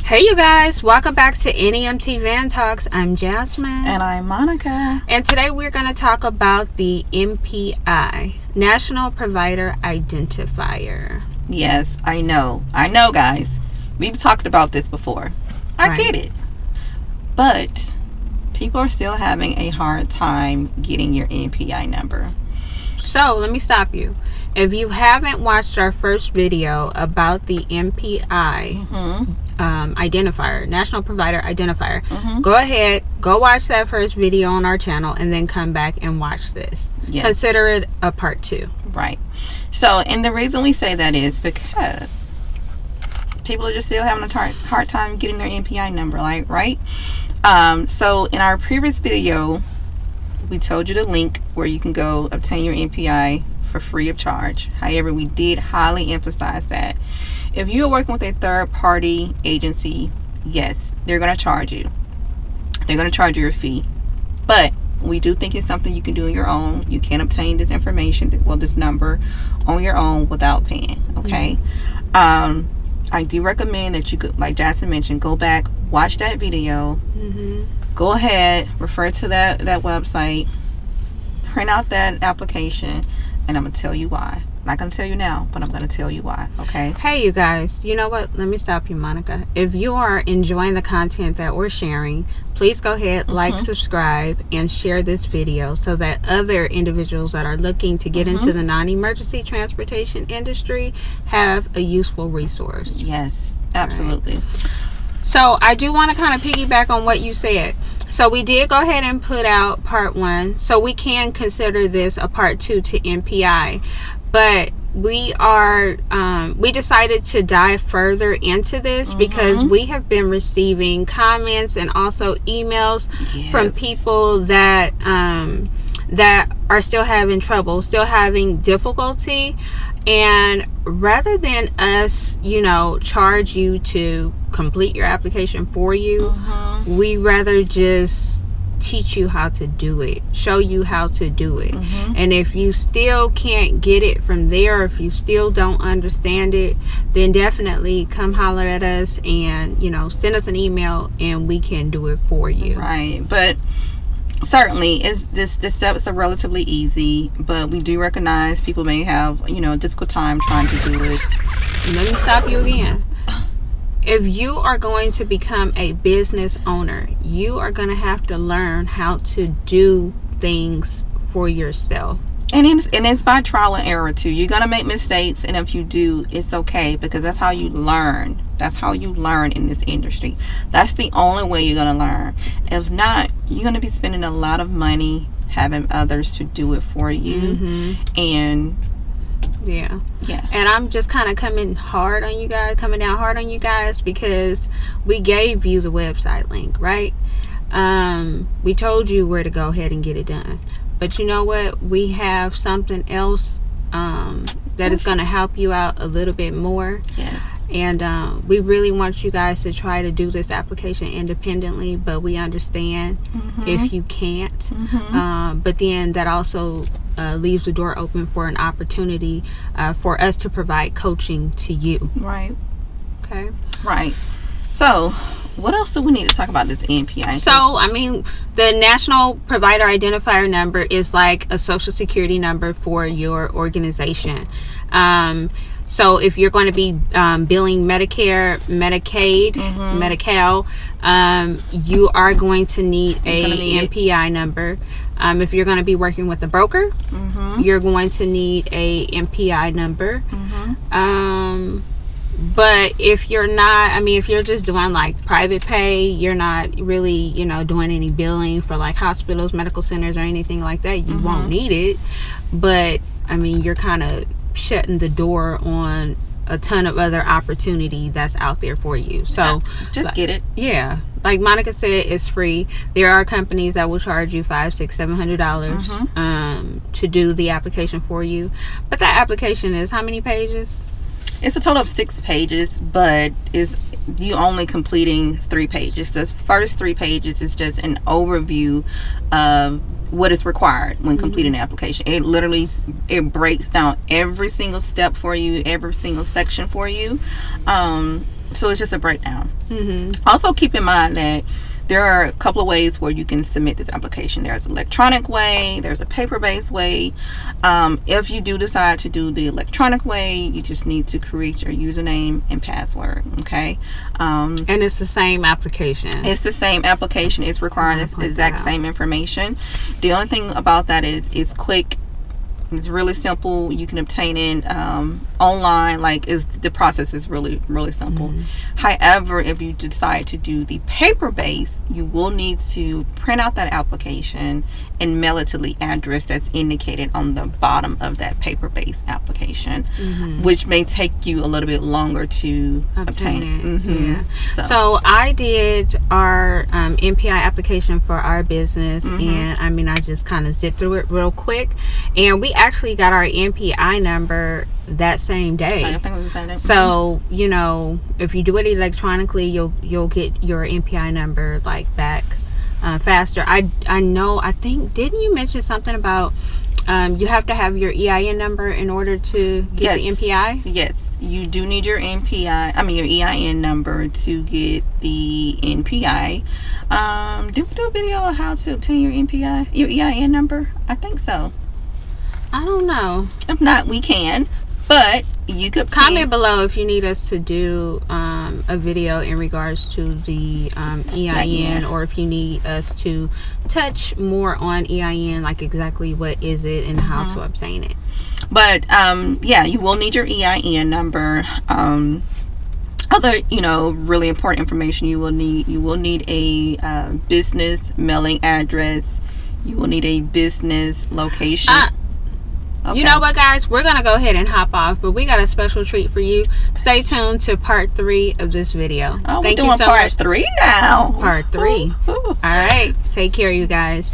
Hey you guys, welcome back to NEMT Van Talks. I'm Jasmine. And I'm Monica. And today we're going to talk about the NPI, National Provider Identifier. Yes, I know guys. We've talked about this before. I get it. But people are still having a hard time getting your NPI number. So let me stop you. If you haven't watched our first video about the NPI identifier, National Provider Identifier, go ahead, go watch that first video on our channel and then come back and watch this. Yes. Consider it a part 2. Right. So, and the reason we say that is because people are just still having a hard time getting their NPI number, like, right? So in our previous video, we told you the link where you can go obtain your NPI for free of charge. However, we did highly emphasize that if you are working with a third-party agency, yes, they're going to charge you. They're going to charge you a fee. But we do think it's something you can do on your own. You can obtain this information, this number, on your own without paying. Okay. I do recommend that you could, like Jasmine mentioned, go back, watch that video. Go ahead, refer to that website, print out that application, and I'm going to tell you why. I'm not going to tell you now, but I'm going to tell you why, okay? Hey, you guys, you know what? Let me stop you, Monica. If you are enjoying the content that we're sharing, please go ahead, like, subscribe, and share this video so that other individuals that are looking to get into the non-emergency transportation industry have a useful resource. Yes, absolutely. Right. So I do want to kind of piggyback on what you said. So we did go ahead and put out part 1. So we can consider this a part 2 to NPI. But we decided to dive further into this because we have been receiving comments and also emails from people that are still having trouble, still having difficulty. And rather than us, charge you to complete your application for you, we rather just teach you how to do it, show you how to do it. And if you still can't get it from there, if you still don't understand it, then definitely come holler at us and send us an email and we can do it for you. Right. But certainly the steps are relatively easy, but we do recognize people may have a difficult time trying to do it. Let me stop you again. If you are going to become a business owner, you are going to have to learn how to do things for yourself. And it's by trial and error too. You're going to make mistakes, and if you do, it's okay, because that's how you learn. That's how you learn in this industry. That's the only way you're going to learn. If not, you're going to be spending a lot of money having others to do it for you. And yeah. And I'm just kind of coming down hard on you guys because we gave you the website link, right? We told you where to go ahead and get it done. But you know what? We have something else that is going to help you out a little bit more. Yes. And we really want you guys to try to do this application independently, but we understand if you can't. But then that also leaves the door open for an opportunity for us to provide coaching to you. Right. Okay. Right. So what else do we need to talk about this NPI? So, the National Provider Identifier number is like a social security number for your organization. So if you're going to be billing Medicare, Medicaid, Medi-Cal, you are going to need a NPI number. If you're going to be working with a broker, you're going to need a NPI number. But if you're not, if you're just doing like private pay, you're not really, doing any billing for like hospitals, medical centers, or anything like that, you won't need it. But you're kind of shutting the door on a ton of other opportunity that's out there for you. So just get it. Yeah. Like Monica said, it's free. There are companies that will charge you $500, $600, $700 to do the application for you. But that application is how many pages? It's a total of 6 pages, but is you only completing 3 pages. The first 3 pages is just an overview of what is required when completing an application. It literally breaks down every single step for you, every single section for you. So it's just a breakdown. Mm-hmm. Also, keep in mind that there are a couple of ways where you can submit this application. There's an electronic way, there's a paper-based way. If you do decide to do the electronic way, you just need to create your username and password, okay? And it's the same application. It's the same application. It's requiring the exact same information. The only thing about that is it's quick. It's really simple. You can obtain it online. Like, the process is really, really simple. However, if you decide to do the paper base, you will need to print out that application and mail it to the address that's indicated on the bottom of that paper based application, which may take you a little bit longer to obtain it. Yeah. So I did our NPI application for our business, and I mean, I just kind of zipped through it real quick, and we actually got our NPI number that same day. I think it was the same day. So you know, if you do it electronically, you'll get your NPI number like back faster. I know. I think, didn't you mention something about you have to have your EIN number in order to get the NPI? Yes, you do need your NPI. I mean your EIN number to get the NPI. Did we do a video on how to obtain your NPI, your EIN number? I think so. I don't know. If not, we can. But you could comment below if you need us to do a video in regards to the EIN, or if you need us to touch more on EIN, like exactly what is it and how to obtain it. But yeah, you will need your EIN number. Other, really important information you will need a business mailing address. You will need a business location. Okay. You know what, guys? We're going to go ahead and hop off, but we got a special treat for you. Stay tuned to part 3 of this video. Oh, we're doing part 3 now. Part 3. All right. Take care, you guys.